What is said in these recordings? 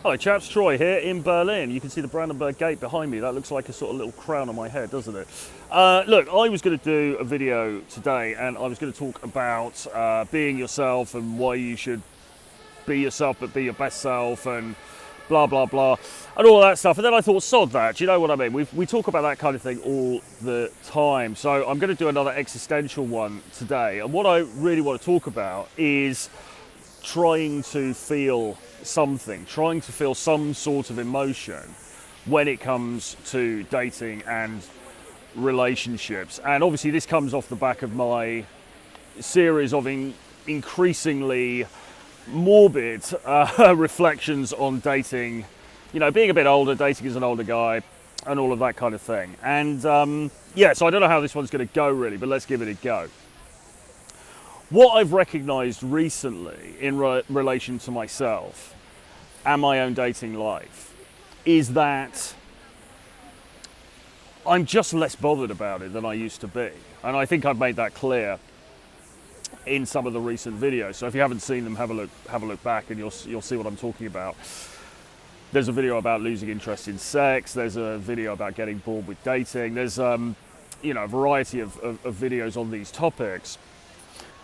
Hello chaps, Troy here in Berlin. You can see the Brandenburg Gate behind me. That looks like a sort of little crown on my head, doesn't it? Look, I was going to do a video today and I was going to talk about being yourself and why you should be yourself but be your best self and blah, blah, blah, and all that stuff. And then I thought, sod that, do you know what I mean? We talk about that kind of thing all the time. So I'm going to do another existential one today. And what I really want to talk about is trying to feel something, trying to feel some sort of emotion when it comes to dating and relationships. And obviously this comes off the back of my series of increasingly morbid reflections on dating, you know, being a bit older, dating as an older guy and all of that kind of thing. And yeah, so I don't know how this one's going to go really, but let's give it a go. What I've recognised recently in relation to myself and my own dating life is that I'm just less bothered about it than I used to be. And I think I've made that clear in some of the recent videos. So if you haven't seen them, have a look back and you'll see what I'm talking about. There's a video about losing interest in sex. There's a video about getting bored with dating. There's you know, a variety of videos on these topics.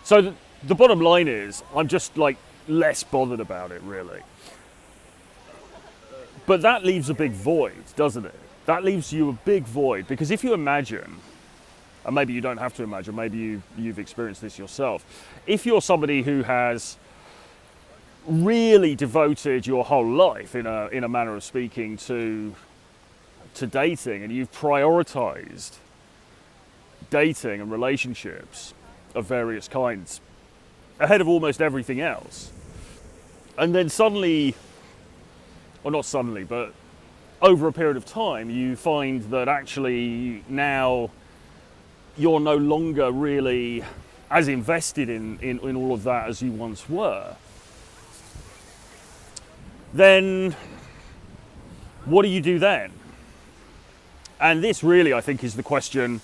So the bottom line is, I'm just like less bothered about it really. But that leaves a big void, doesn't it? That leaves you a big void, because if you imagine, and maybe you don't have to imagine, maybe you've experienced this yourself. If you're somebody who has really devoted your whole life, in a manner of speaking, to dating, and you've prioritized dating and relationships of various kinds ahead of almost everything else, and then suddenly, or not suddenly, but over a period of time, you find that actually now you're no longer really as invested in all of that as you once were, then what do you do then? And this really, I think, is the question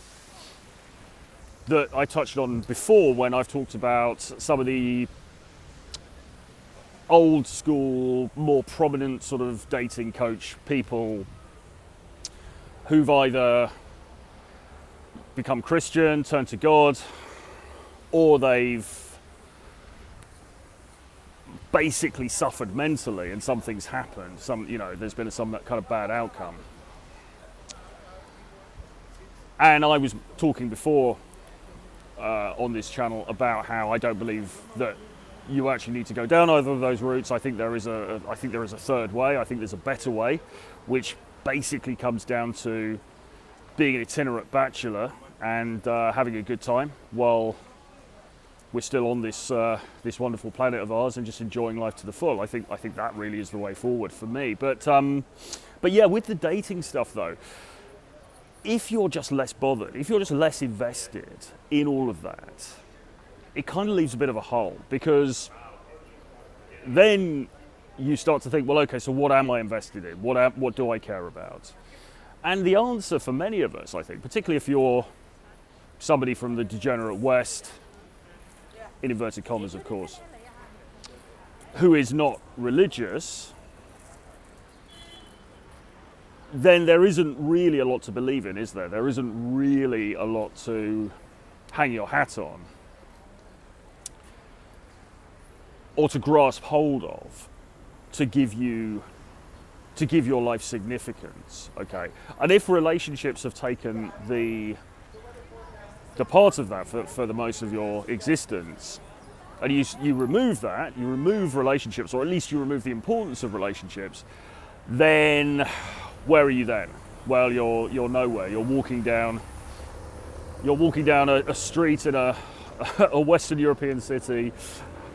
that I touched on before when I've talked about some of the old school, more prominent sort of dating coach people who've either become Christian, turned to God, or they've basically suffered mentally and something's happened. You know, there's been some kind of bad outcome. And I was talking before on this channel about how I don't believe that you actually need to go down either of those routes. I think there is a third way. I think there's a better way, which basically comes down to being an itinerant bachelor and having a good time while we're still on this this wonderful planet of ours and just enjoying life to the full. I think that really is the way forward for me. But yeah, with the dating stuff though, if you're just less bothered, if you're just less invested in all of that, it kind of leaves a bit of a hole, because then you start to think, well, okay, so what am I invested in? What do I care about? And the answer for many of us, I think, particularly if you're somebody from the degenerate West, in inverted commas, of course, who is not religious, then there isn't really a lot to believe in, is there? There isn't really a lot to hang your hat on or to grasp hold of to give your life significance, okay? And if relationships have taken the part of that for the most of your existence, and you remove that, you remove relationships, or at least you remove the importance of relationships, then where are you then? Well, you're nowhere. You're walking down a street in a Western European city,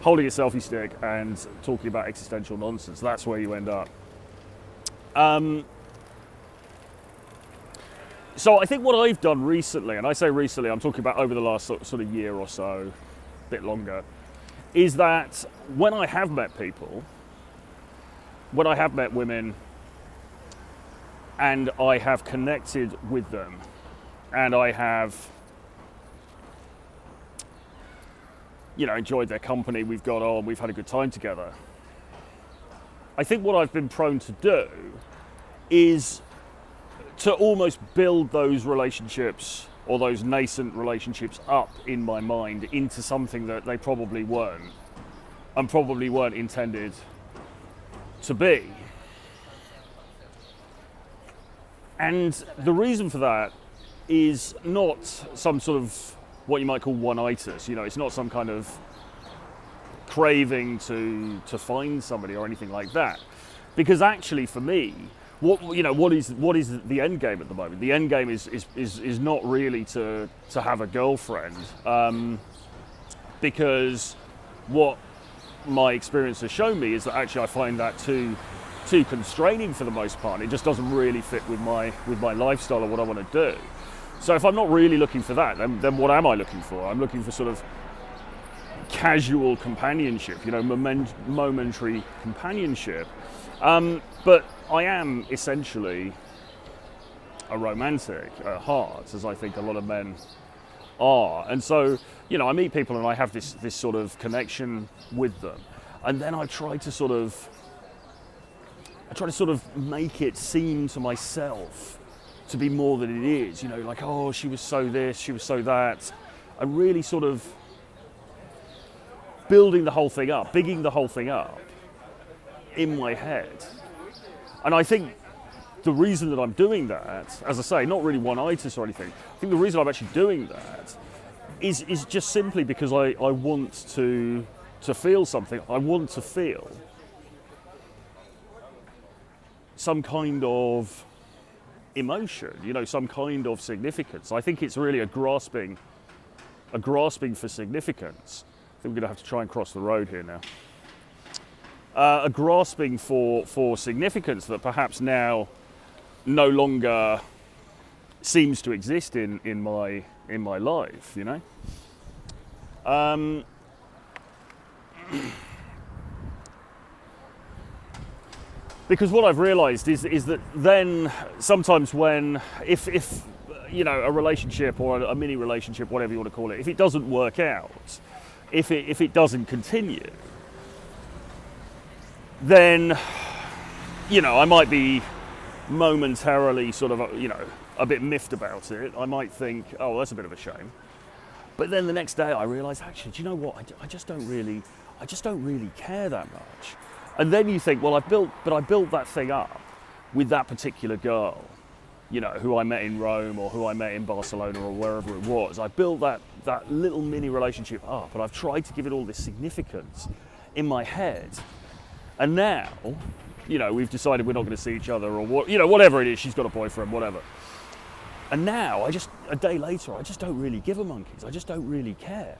holding a selfie stick and talking about existential nonsense. That's where you end up. So I think what I've done recently, and I say recently, I'm talking about over the last sort of year or so, a bit longer, is that when I have met people, when I have met women, and I have connected with them, and I have, you know, enjoyed their company, we've got on, we've had a good time together, I think what I've been prone to do is to almost build those relationships or those nascent relationships up in my mind into something that they probably weren't, and probably weren't intended to be. And the reason for that is not some sort of what you might call one-itis. You know, it's not some kind of craving to find somebody or anything like that. Because actually, for me, what is the end game at the moment? The end game is not really to have a girlfriend, because what my experience has shown me is that actually I find that too constraining for the most part. It just doesn't really fit with my lifestyle or what I want to do. So if I'm not really looking for that, then what am I looking for? I'm looking for sort of casual companionship, momentary companionship. But I am essentially a romantic at heart, as I think a lot of men are. And so, I meet people and I have this sort of connection with them. And then I try to sort of make it seem to myself to be more than it is, like, oh, she was so this, she was so that. And really sort of building the whole thing up, bigging the whole thing up in my head. And I think the reason that I'm doing that, as I say, not really one-itis or anything, I think the reason I'm actually doing that is just simply because I want to feel something. I want to feel some kind of emotion, some kind of significance. I think it's really a grasping for significance. I think we're going to have to try and cross the road here now. A grasping for significance that perhaps now no longer seems to exist in my life, Because what I've realised is that then sometimes if a relationship or a mini relationship, whatever you want to call it, if it doesn't work out, if it doesn't continue, then I might be momentarily sort of a bit miffed about it. I might think, oh, that's a bit of a shame. But then the next day I realise, actually, do you know what? I just don't really care that much. And then you think, well, I built that thing up with that particular girl, who I met in Rome or who I met in Barcelona or wherever it was. I built that little mini relationship up, and I've tried to give it all this significance in my head. And now, we've decided we're not going to see each other, or whatever it is. She's got a boyfriend, whatever. And now, a day later, I just don't really give a monkeys. I just don't really care.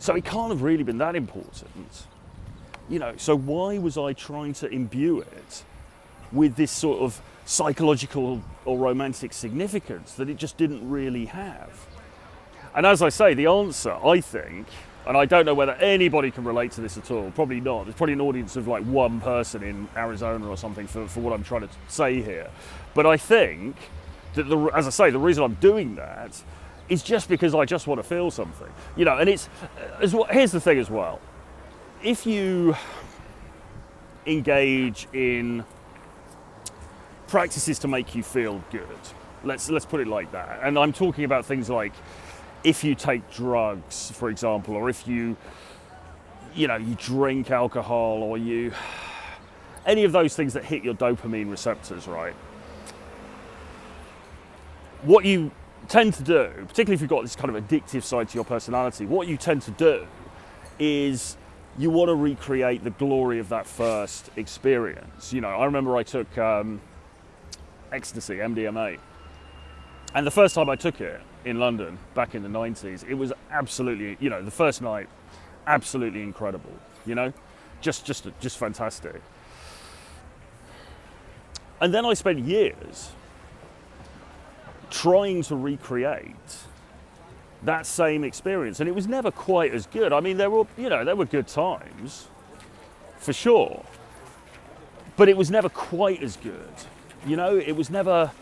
So it can't have really been that important. So why was I trying to imbue it with this sort of psychological or romantic significance that it just didn't really have? And as I say, the answer, I think, and I don't know whether anybody can relate to this at all, probably not. There's probably an audience of like one person in Arizona or something for what I'm trying to say here. But I think that, as I say, the reason I'm doing that is just because I just want to feel something. And it's, here's the thing as well. If you engage in practices to make you feel good, let's put it like that. And I'm talking about things like if you take drugs, for example, or if you drink alcohol, or any of those things that hit your dopamine receptors, right? What you tend to do, particularly if you've got this kind of addictive side to your personality, what you tend to do is you want to recreate the glory of that first experience. I remember I took ecstasy, MDMA, and the first time I took it in London back in the 90s, it was absolutely, the first night, absolutely incredible. Just fantastic. And then I spent years trying to recreate that same experience, and it was never quite as good. I mean, there were good times, for sure, but it was never quite as good. It was never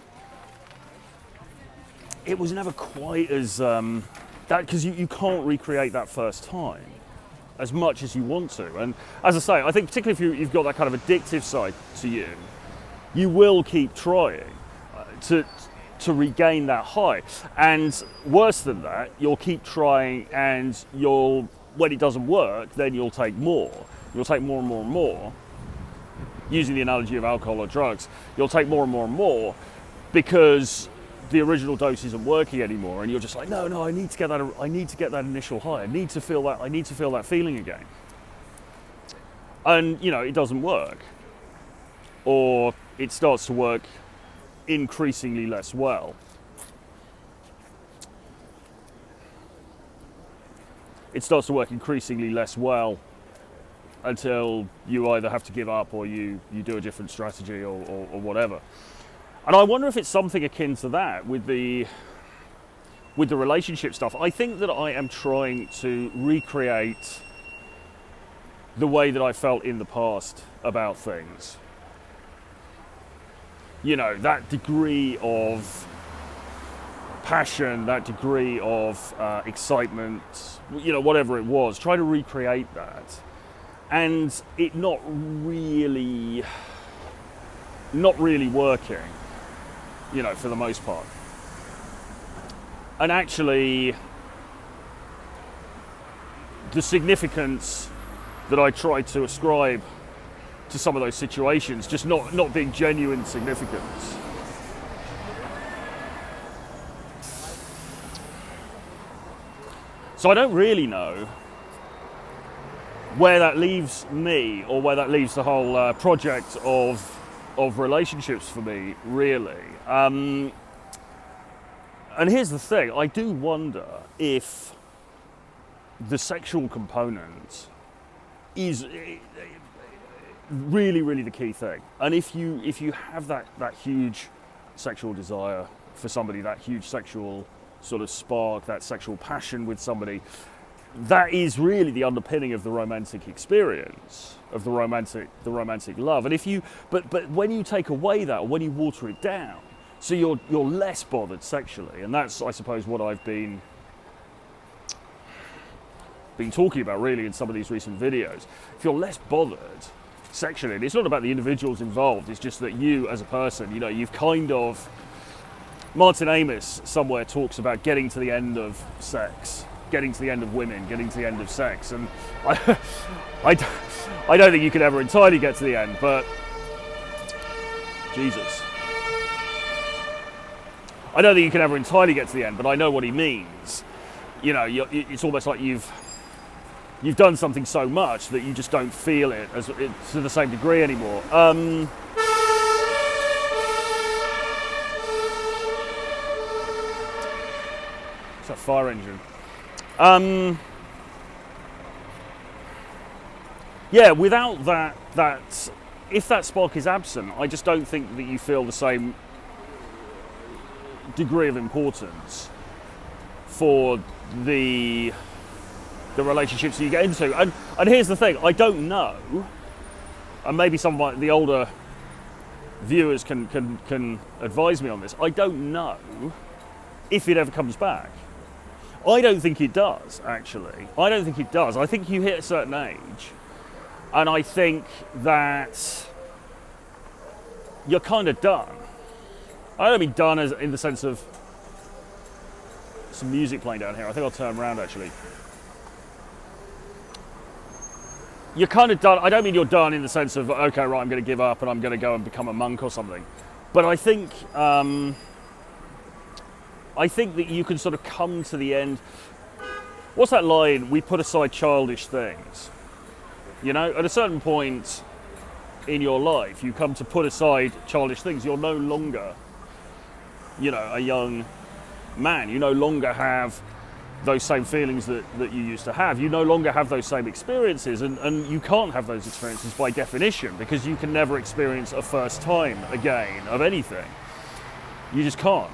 quite as that, because you can't recreate that first time. as much as you want to. And as I say, I think particularly if you've got that kind of addictive side to you, you will keep trying to regain that high. And worse than that, you'll keep trying, and when it doesn't work, then you'll take more. You'll take more and more and more. Using the analogy of alcohol or drugs, you'll take more and more and more because the original dose isn't working anymore, and you're just like, no, I need to get that initial high. I need to feel that feeling again. And it doesn't work, or it starts to work increasingly less well. It starts to work increasingly less well until you either have to give up or you do a different strategy or whatever. And I wonder if it's something akin to that with the relationship stuff. I think that I am trying to recreate the way that I felt in the past about things. That degree of passion, that degree of excitement, whatever it was, try to recreate that. And it not really working, for the most part. And actually, the significance that I tried to ascribe to some of those situations just not being genuine significance. So I don't really know where that leaves me, or where that leaves the whole project of relationships for me, really. And here's the thing, I do wonder if the sexual component is really, really the key thing. And if you have that huge sexual desire for somebody, that huge sexual sort of spark, that sexual passion with somebody, that is really the underpinning of the romantic experience, of the romantic love. And but when you take away that, or when you water it down, so you're less bothered sexually, and that's, I suppose, what I've been talking about really in some of these recent videos. If you're less bothered sexually, and it's not about the individuals involved, it's just that you as a person, you've kind of, Martin Amis somewhere talks about getting to the end of sex, getting to the end of women, getting to the end of sex, and I don't think you can ever entirely get to the end, but Jesus. I don't think you can ever entirely get to the end, but I know what he means. It's almost like you've done something so much that you just don't feel it to the same degree anymore. It's that fire engine. Without that, if that spark is absent, I just don't think that you feel the same degree of importance for the relationships that you get into. And here's the thing, I don't know, and maybe some of the older viewers can advise me on this, I don't know if it ever comes back. I don't think it does, actually. I don't think it does. I think you hit a certain age, and I think that you're kind of done. I don't mean done as in the sense of some music playing down here. I think I'll turn around, actually. You're kind of done. I don't mean you're done in the sense of, okay, right, I'm going to give up and I'm going to go and become a monk or something. But I think that you can sort of come to the end. What's that line? We put aside childish things. At a certain point in your life, you come to put aside childish things. You're no longer, a young man. You no longer have those same feelings that you used to have. You no longer have those same experiences, and you can't have those experiences by definition, because you can never experience a first time again of anything. You just can't.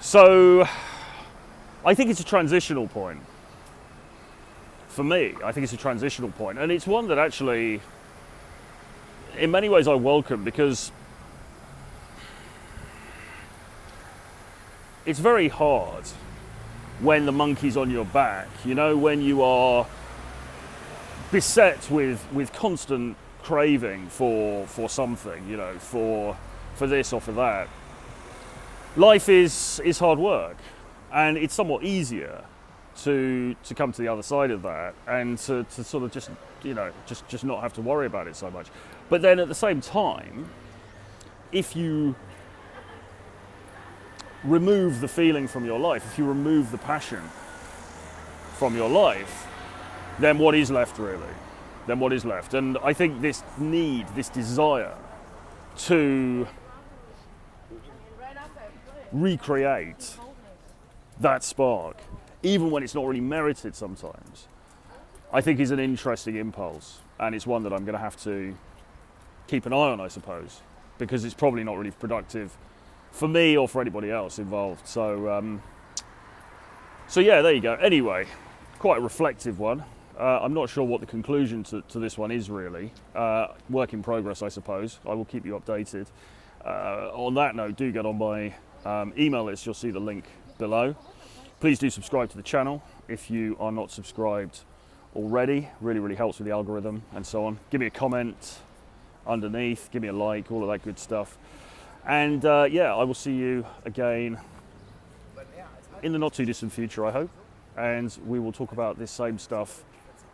So I think it's a transitional point. For me, I think it's a transitional point, and it's one that actually, in many ways, I welcome, because it's very hard when the monkey's on your back, you know, when you are beset with constant craving for something, you know, for this or for that. Life is hard work, and it's somewhat easier to come to the other side of that and to sort of just, you know, just not have to worry about it so much. But then at the same time, if you remove the feeling from your life, if you remove the passion from your life, then what is left really? Then what is left? And I think this need, this desire to recreate that spark, even when it's not really merited sometimes, I think is an interesting impulse, and it's one that I'm going to have to keep an eye on, I suppose, because it's probably not really productive for me or for anybody else involved. So yeah, there you go. Anyway, quite a reflective one. I'm not sure what the conclusion to this one is really. Work in progress, I suppose. I will keep you updated. On that note, do get on my email list. You'll see the link below. Please do subscribe to the channel if you are not subscribed already. Really helps with the algorithm and so on. Give me a comment underneath, give me a like, all of that good stuff. And yeah, I will see you again in the not too distant future, I hope. And we will talk about this same stuff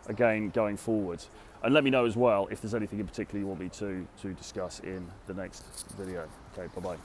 again going forward. And let me know as well if there's anything in particular you want me to discuss in the next video. Okay, bye-bye.